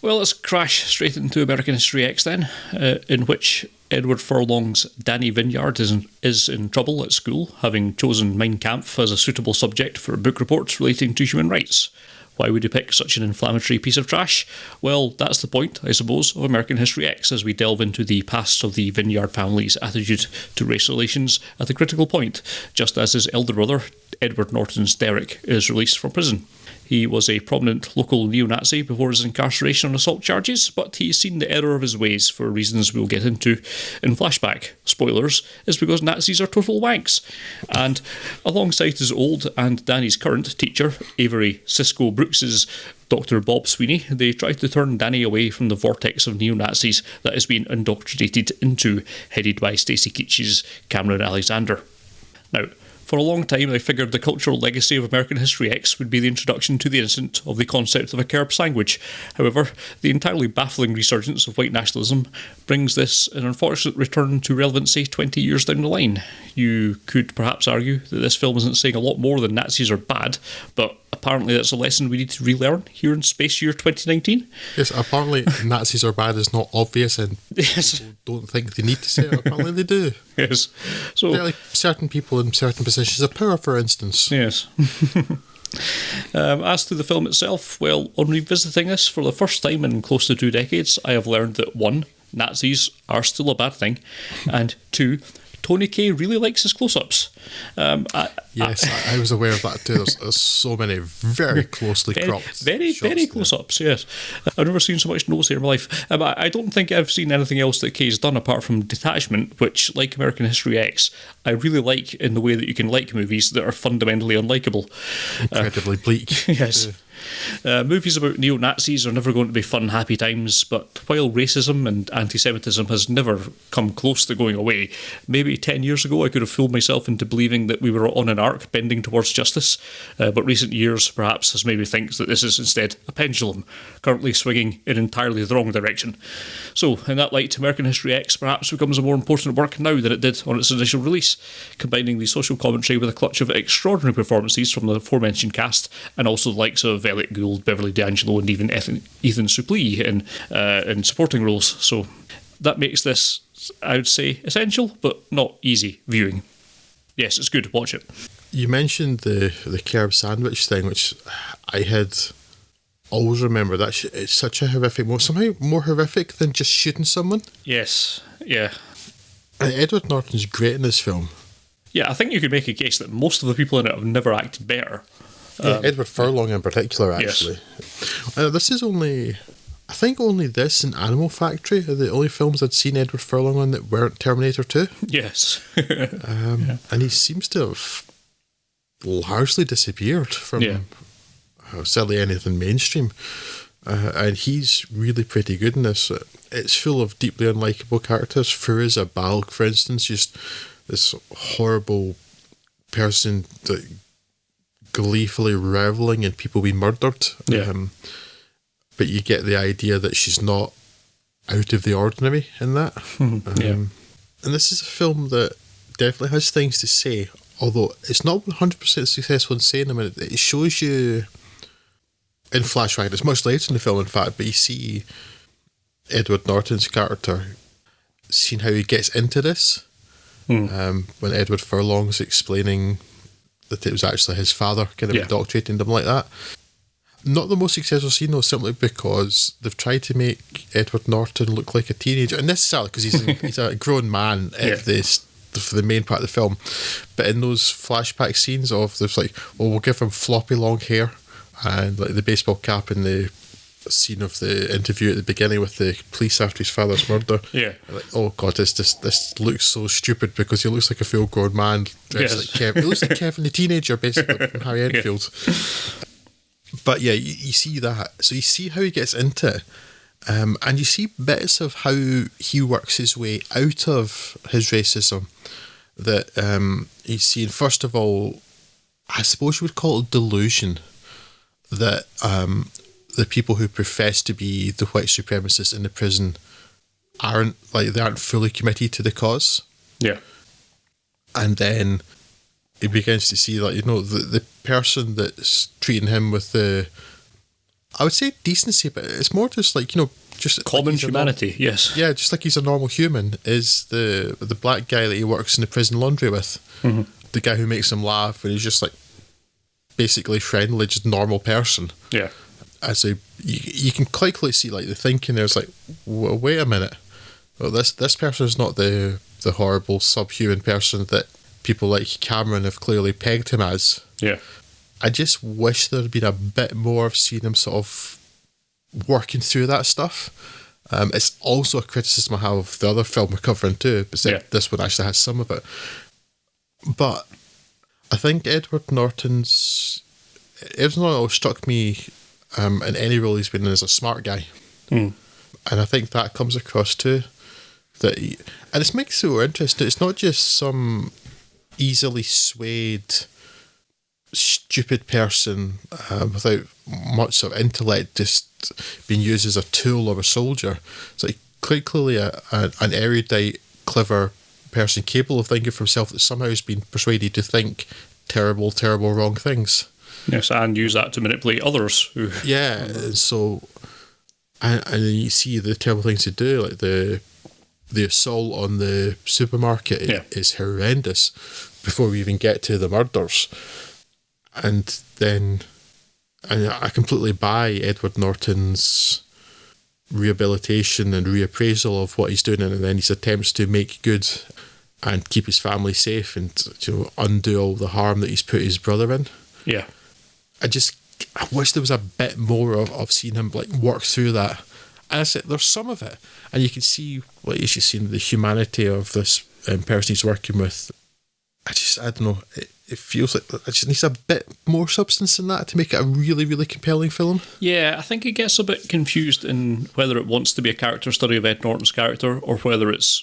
Well, let's crash straight into American History X then, in which Edward Furlong's Danny Vineyard is in trouble at school, having chosen Mein Kampf as a suitable subject for book reports relating to human rights. Why would you pick such an inflammatory piece of trash? Well, that's the point, I suppose, of American History X as we delve into the past of the Vineyard family's attitude to race relations at a critical point, just as his elder brother, Edward Norton's Derek, is released from prison. He was a prominent local neo-Nazi before his incarceration on assault charges, but he's seen the error of his ways for reasons we'll get into in flashback. Spoilers, is because Nazis are total wanks. And alongside his old and Danny's current teacher, Avery Cisco Brooks's Dr. Bob Sweeney, they try to turn Danny away from the vortex of neo-Nazis that has been indoctrinated into, headed by Stacey Keach's Cameron Alexander. Now, for a long time, I figured the cultural legacy of American History X would be the introduction to the innocent of the concept of a curb sandwich. However, the entirely baffling resurgence of white nationalism brings this an unfortunate return to relevancy 20 years down the line. You could perhaps argue that this film isn't saying a lot more than Nazis are bad, but apparently that's a lesson we need to relearn here in Space Year 2019. Yes, apparently Nazis are bad is not obvious and yes. people don't think they need to say it. Apparently they do. Yes. So, like certain people in certain positions of power, for instance. Yes. As to the film itself, well, on revisiting this for the first time in close to 2 decades, I have learned that 1, Nazis are still a bad thing, and 2, Tony Kaye really likes his close-ups. Yes, I was aware of that too. There's so many very closely cropped very close-ups, yes. I've never seen so much nose hair in my life. I don't think I've seen anything else that Kaye's done apart from Detachment, which, like American History X, I really like in the way that you can like movies that are fundamentally unlikable. Incredibly bleak. Yes. Movies about neo-Nazis are never going to be fun, happy times, but while racism and anti-Semitism has never come close to going away, maybe 10 years ago I could have fooled myself into believing that we were on an arc bending towards justice, but recent years perhaps has made me think that this is instead a pendulum, currently swinging in entirely the wrong direction. So, in that light, American History X perhaps becomes a more important work now than it did on its initial release, combining the social commentary with a clutch of extraordinary performances from the aforementioned cast, and also the likes of Elliot Gould, Beverly D'Angelo, and even Ethan Suplee in supporting roles. So that makes this, I would say, essential, but not easy viewing. Yes, it's good. Watch it. You mentioned the curb sandwich thing, which I had always remembered. It's such a horrific moment. Somehow more horrific than just shooting someone. Yes, yeah. And Edward Norton's great in this film. Yeah, I think you could make a case that most of the people in it have never acted better. Edward Furlong in particular, actually. Yes. This is only this and Animal Factory are the only films I'd seen Edward Furlong on that weren't Terminator 2. Yes. And he seems to have largely disappeared from certainly anything mainstream. And he's really pretty good in this. It's full of deeply unlikable characters. Firuza Balk, for instance, just this horrible person that gleefully reveling in people being murdered. Yeah. But you get the idea that she's not out of the ordinary in that. And this is a film that definitely has things to say, although it's not 100% successful in saying them. It shows you in flashback, it's much later in the film in fact, but you see Edward Norton's character seeing how he gets into this when Edward Furlong's explaining that it was actually his father kind of indoctrinating them like that. Not the most successful scene though, simply because they've tried to make Edward Norton look like a teenager, and necessarily because he's a grown man at for the main part of the film. But in those flashback scenes there's like, we'll give him floppy long hair and like the baseball cap in the scene of the interview at the beginning with the police after his father's murder. Yeah. Like, oh god, this looks so stupid because he looks like a full grown man dressed like Kevin. He looks like Kevin the teenager, basically, from Harry Enfield. But yeah, you see that. So you see how he gets into it. And you see bits of how he works his way out of his racism. That he's seen, first of all, I suppose you would call it delusion. That the people who profess to be the white supremacists in the prison aren't fully committed to the cause. Yeah. And then he begins to see that, the person that's treating him with the I would say decency, but it's more just like, just Common like humanity, yes. Yeah, just like he's a normal human, is the black guy that he works in the prison laundry with. Mm-hmm. The guy who makes him laugh, and he's just like basically friendly, just normal person. Yeah. As you can quite clearly see like the thinking there's like, wait a minute, well, this person is not the horrible subhuman person that people like Cameron have clearly pegged him as. Yeah. I just wish there had been a bit more of seeing him sort of working through that stuff. It's also a criticism I have of the other film we're covering too, but this one actually has some of it. But I think Edward Norton always struck me in any role he's been in as a smart guy. And I think that comes across too. And it makes it more interesting. It's not just some easily swayed, stupid person without much sort of intellect just being used as a tool or a soldier. It's like quite clearly an erudite, clever person capable of thinking for himself that somehow has been persuaded to think terrible, terrible, wrong things. Yes, and use that to manipulate others. Yeah, so and you see the terrible things to do, like the assault on the supermarket is horrendous before we even get to the murders. And then I completely buy Edward Norton's rehabilitation and reappraisal of what he's doing, and then his attempts to make good and keep his family safe and undo all the harm that he's put his brother in. Yeah. I wish there was a bit more of seeing him like work through that. And I said, there's some of it, and you can see what he's seen, the humanity of this person he's working with. I don't know. It feels like it just needs a bit more substance than that to make it a really, really compelling film. Yeah, I think it gets a bit confused in whether it wants to be a character study of Ed Norton's character or whether it's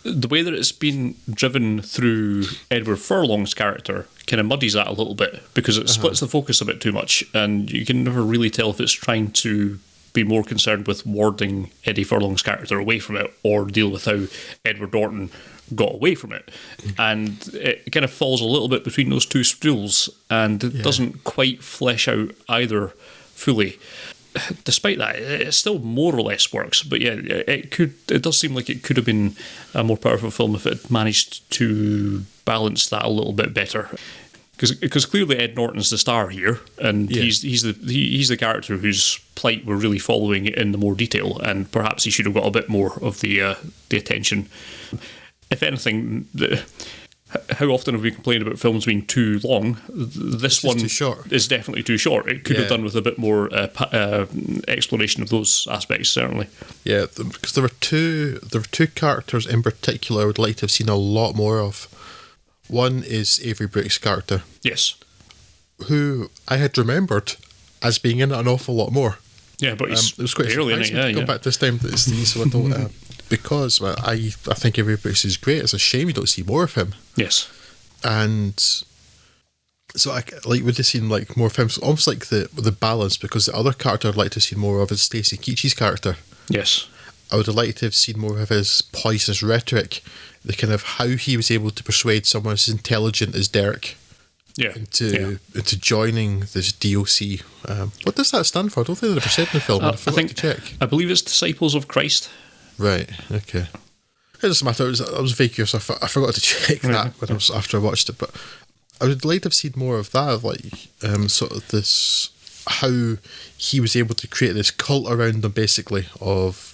the way that it's been driven through Edward Furlong's character kind of muddies that a little bit because it splits the focus a bit too much, and you can never really tell if it's trying to be more concerned with warding Eddie Furlong's character away from it or deal with how Edward Norton got away from it. And it kind of falls a little bit between those two stools, and it doesn't quite flesh out either fully. Despite that, it still more or less works. But yeah, it does seem like it could have been a more powerful film if it managed to balance that a little bit better. Because clearly Ed Norton's the star here, and he's the character whose plight we're really following in the more detail, and perhaps he should have got a bit more of the attention. If anything, how often have we complained about films being too long? This one too short. Is definitely too short. It could have done with a bit more explanation of those aspects, certainly. Yeah, because there were two characters in particular I would like to have seen a lot more of. One is Avery Brooks' character. Yes. Who I had remembered as being in it an awful lot more. Yeah, but he's it was quite barely in it. to go back this time to see, so I don't... because I think Avery Brooks is great. It's a shame you don't see more of him. Yes. And so I like would have seen like more films, almost like the balance, because the other character I'd like to see more of is Stacey Keach's character. Yes. I would have liked to have seen more of his poisonous rhetoric, the kind of how he was able to persuade someone as intelligent as Derek into joining this DOC. What does that stand for? I don't think they ever said in the film. I believe it's Disciples of Christ. Right, okay. It doesn't matter, I was vague, so I forgot to check that after I watched it, but I would like to have seen more of that, of like sort of this, how he was able to create this cult around him, basically, of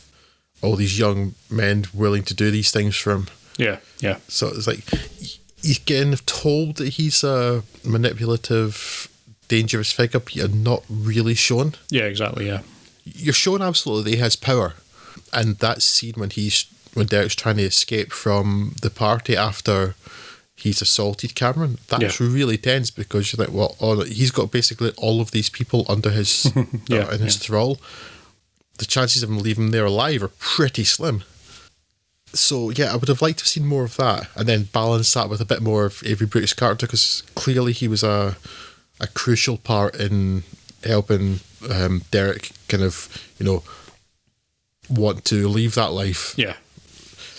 all these young men willing to do these things for him. Yeah, yeah. So it's like, he's getting told that he's a manipulative, dangerous figure, but you're not really shown. Yeah, exactly, yeah. You're shown absolutely that he has power. And that scene when Derek's trying to escape from the party after he's assaulted Cameron, that's really tense, because you're like, well, he's got basically all of these people under his his thrall. The chances of him leaving there alive are pretty slim. So yeah, I would have liked to have seen more of that, and then balance that with a bit more of Avery Brooks' character, because clearly he was a crucial part in helping Derek kind of, want to leave that life. Yeah.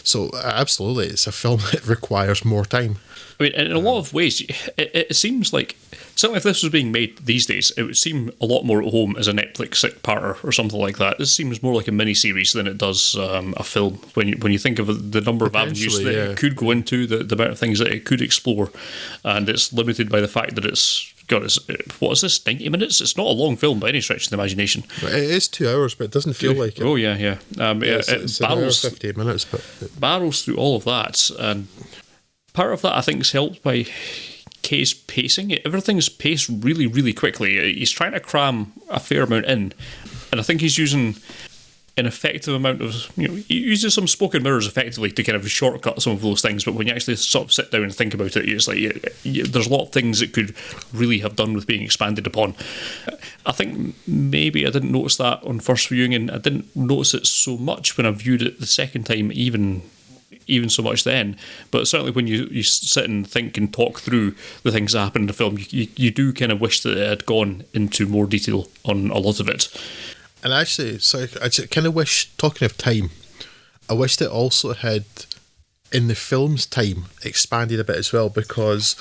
So absolutely, it's a film that requires more time. I mean, in a lot of ways, it seems like Certainly, if this was being made these days, it would seem a lot more at home as a Netflix parter or something like that. This seems more like a mini-series than it does a film. When you think of the number of avenues that it could go into, the amount of things that it could explore, and it's limited by the fact that what is this, 90 minutes? It's not a long film by any stretch of the imagination. It is 2 hours, but it doesn't feel like it. Oh, yeah. It's an hour 58 minutes. But barrels through all of that, and part of that, I think, is helped by Kay's pacing. Everything's paced really, really quickly. He's trying to cram a fair amount in, and I think he's using an effective amount of, he uses some spoken mirrors effectively to kind of shortcut some of those things, but when you actually sort of sit down and think about it, it's like there's a lot of things that could really have done with being expanded upon. I think maybe I didn't notice that on first viewing, and I didn't notice it so much when I viewed it the second time, even so much then, but certainly when you sit and think and talk through the things that happen in the film, you do kind of wish that it had gone into more detail on a lot of it. And actually, so I just kind of wish, talking of time, I wished it also had, in the film's time, expanded a bit as well, because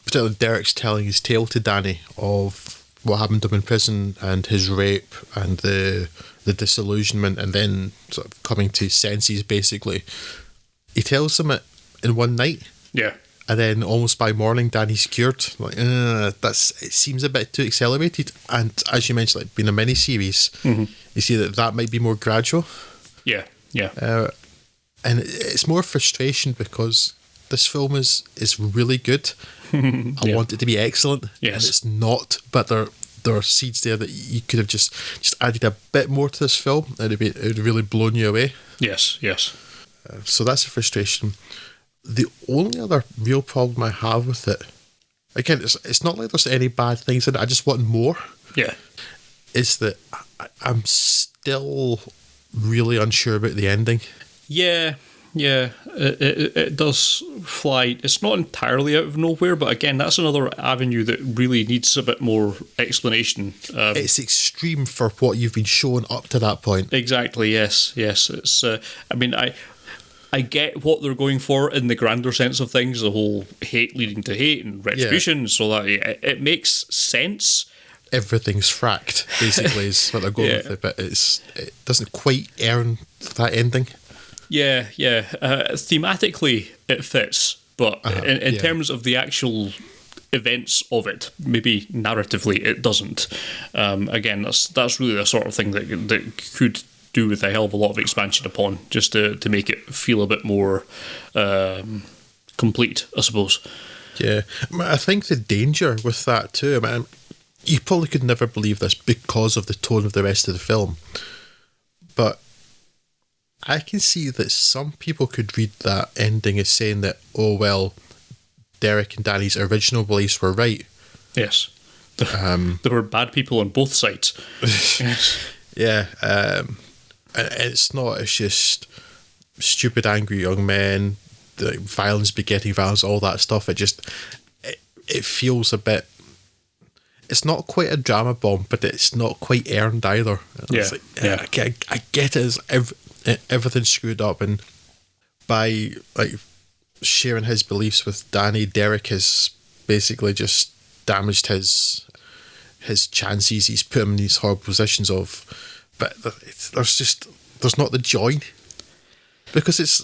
particularly Derek's telling his tale to Danny of what happened to him in prison and his rape and the disillusionment, and then sort of coming to his senses, basically. He tells them it in one night. Yeah. And then almost by morning, Danny's cured. Like, it seems a bit too accelerated. And as you mentioned, like being a mini-series, you see that might be more gradual. Yeah. And it's more frustration because this film is really good. I want it to be excellent. Yes. And it's not, but there are seeds there that you could have just added a bit more to this film, and it would really blown you away. Yes. So that's a frustration. The only other real problem I have with it, again, it's not like there's any bad things in it, I just want more. Yeah. Is that I'm still really unsure about the ending. Yeah. It does fly. It's not entirely out of nowhere, but again, that's another avenue that really needs a bit more explanation. It's extreme for what you've been shown up to that point. Exactly, yes. It's. I get what they're going for in the grander sense of things, the whole hate leading to hate and retribution, so that it makes sense. Everything's fracked, basically, is what they're going with it, but it doesn't quite earn that ending. Yeah. Thematically, it fits, but in terms of the actual events of it, maybe narratively, it doesn't. Again, that's really the sort of thing that could do with a hell of a lot of expansion upon, just to make it feel a bit more complete, I suppose. Yeah, I think the danger with that too, you probably could never believe this because of the tone of the rest of the film, but I can see that some people could read that ending as saying that, oh well, Derek and Danny's original beliefs were right. Yes. There were bad people on both sides. Yeah. It's just stupid, angry young men, the violence begetting violence, all that stuff. It feels a bit. It's not quite a drama bomb, but it's not quite earned either. I get it as everything's screwed up, and by sharing his beliefs with Danny, Derek has basically just damaged his chances. He's put him in these horrible positions of. But there's not the joy, because it's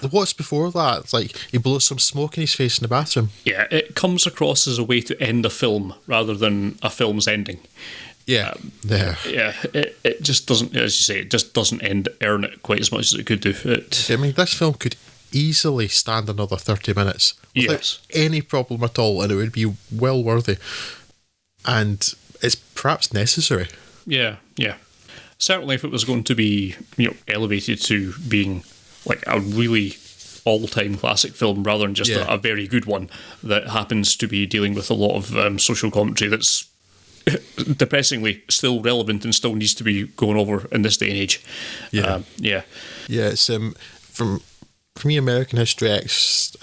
what's before that. It's like he blows some smoke in his face in the bathroom. Yeah, it comes across as a way to end a film rather than a film's ending. It just doesn't, as you say, it just doesn't earn it quite as much as it could do. This film could easily stand another 30 minutes without any problem at all, and it would be well worthy. And it's perhaps necessary. Yeah. Certainly, if it was going to be, elevated to being like a really all-time classic film rather than just a very good one that happens to be dealing with a lot of social commentary that's depressingly still relevant and still needs to be going over in this day and age. It's from me, American History X.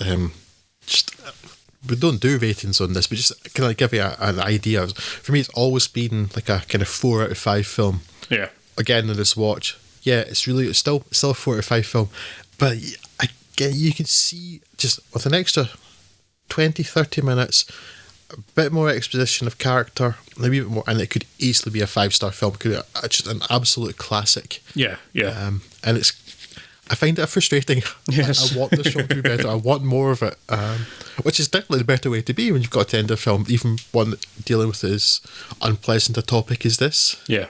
We don't do ratings on this, but just can I give you an idea? For me, it's always been like a kind of 4 out of 5 film. Yeah. Again, in this watch, it's still a 4 out of 5 film, but you can see just with an extra 20-30 minutes, a bit more exposition of character, maybe a bit more, and it could easily be a 5-star film. Could be just an absolute classic. Yeah. And I find it frustrating. Yes. I want this film to be better. I want more of it, which is definitely the better way to be when you've got to end a film, even one dealing with as unpleasant a topic as this. Yeah.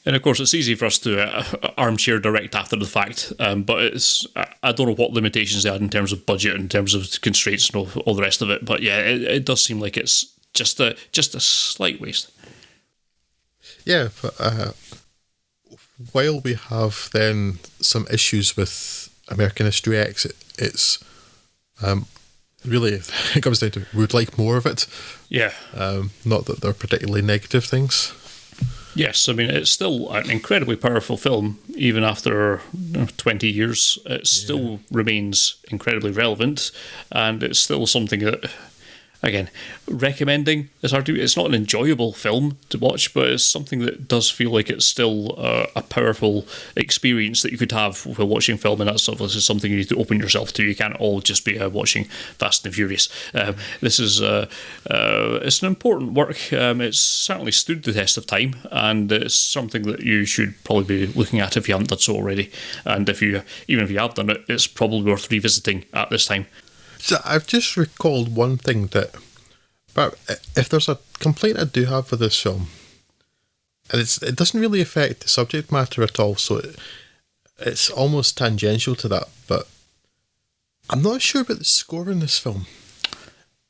And of course, it's easy for us to armchair direct after the fact, but I don't know what limitations they had in terms of budget, in terms of constraints and all the rest of it. But yeah, it does seem like it's just a slight waste. Yeah, but while we have then some issues with American History X, it's really, it comes down to we'd like more of it. Yeah. Not that they're particularly negative things. Yes, I mean, it's still an incredibly powerful film, even after 20 years. It still remains incredibly relevant, and it's still something that, again, recommending is hard to. It's not an enjoyable film to watch, but it's something that does feel like it's still a powerful experience that you could have while watching film, and that's obviously something you need to open yourself to. You can't all just be watching Fast and Furious. This is it's an important work. It's certainly stood the test of time, and it's something that you should probably be looking at if you haven't done so already. And even if you have done it, it's probably worth revisiting at this time. So I've just recalled one thing but if there's a complaint I do have with this film, and it doesn't really affect the subject matter at all, so it's almost tangential to that, but I'm not sure about the score in this film.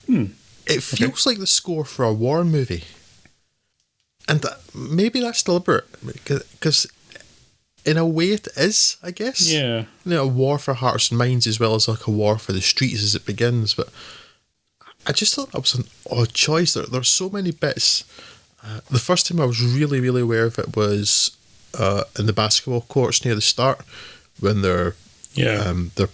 It feels like the score for a war movie, and maybe that's deliberate, because in a way it is, I guess. Yeah. A war for hearts and minds as well as like a war for the streets as it begins. But I just thought that was an odd choice. There's so many bits. The first time I was really, really aware of it was in the basketball courts near the start when they're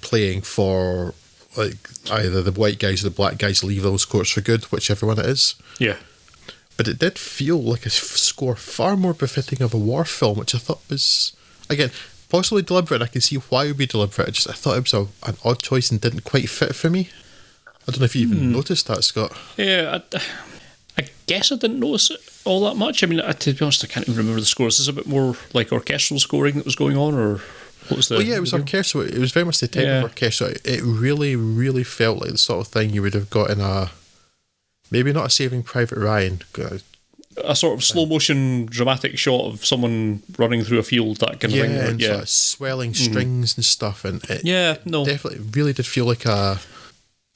playing for like either the white guys or the black guys leave those courts for good, whichever one it is. Yeah. But it did feel like a score far more befitting of a war film, which I thought was, again, possibly deliberate. I can see why it would be deliberate. I thought it was an odd choice and didn't quite fit for me. I don't know if you even noticed that, Scott. Yeah, I guess I didn't notice it all that much. I mean, to be honest, I can't even remember the scores. Is this a bit more like orchestral scoring that was going on, or what was the... Oh yeah, it was orchestral. It was very much the type of orchestral. It really, really felt like the sort of thing you would have got in a... Maybe not a Saving Private Ryan. A sort of slow motion dramatic shot of someone running through a field, that kind of thing. And sort of swelling strings and stuff. And it definitely really did feel like a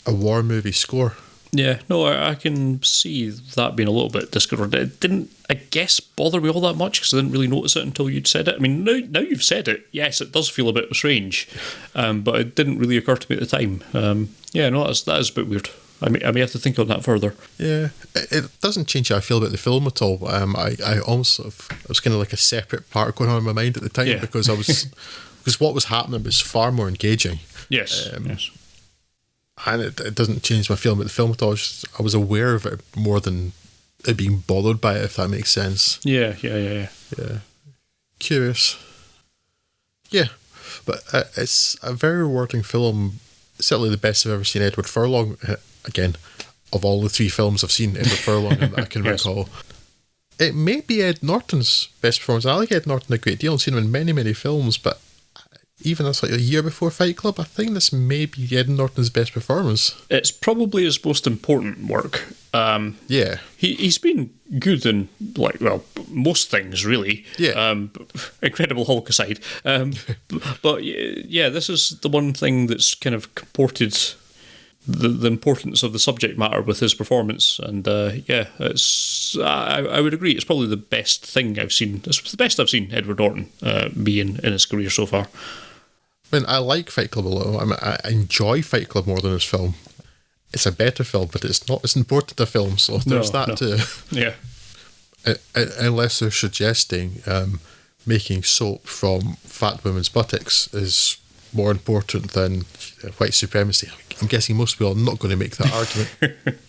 war movie score. Yeah, no, I can see that being a little bit discordant. It didn't, I guess, bother me all that much because I didn't really notice it until you'd said it. I mean, now you've said it, yes, it does feel a bit strange, but it didn't really occur to me at the time. That is a bit weird. I may have to think on that further. Yeah, it doesn't change how I feel about the film at all. I almost it was kind of like a separate part going on in my mind at the time because because what was happening was far more engaging. Yes, yes. And it doesn't change my feeling about the film at all. I was aware of it more than it being bothered by it, if that makes sense. Yeah. Curious. Yeah, but it's a very rewarding film. Certainly the best I've ever seen Edward Furlong. Again, of all the 3 films I've seen Edward Furlong that I can recall. It may be Ed Norton's best performance. I like Ed Norton a great deal. I've seen him in many, many films, but even as like a year before Fight Club, I think this may be Ed Norton's best performance. It's probably his most important work. He's been good in most things really. Yeah. Incredible Hulk aside. But yeah, this is the one thing that's kind of comported the importance of the subject matter with his performance, and it's I would agree it's probably the best thing I've seen. It's the best I've seen Edward Norton be in his career so far. I mean, I like Fight Club a lot. I enjoy Fight Club more than this film. It's a better film, but it's not as important a film, so there's that too. Yeah. Unless they're suggesting making soap from fat women's buttocks is more important than white supremacy. I'm guessing most people are not going to make that argument.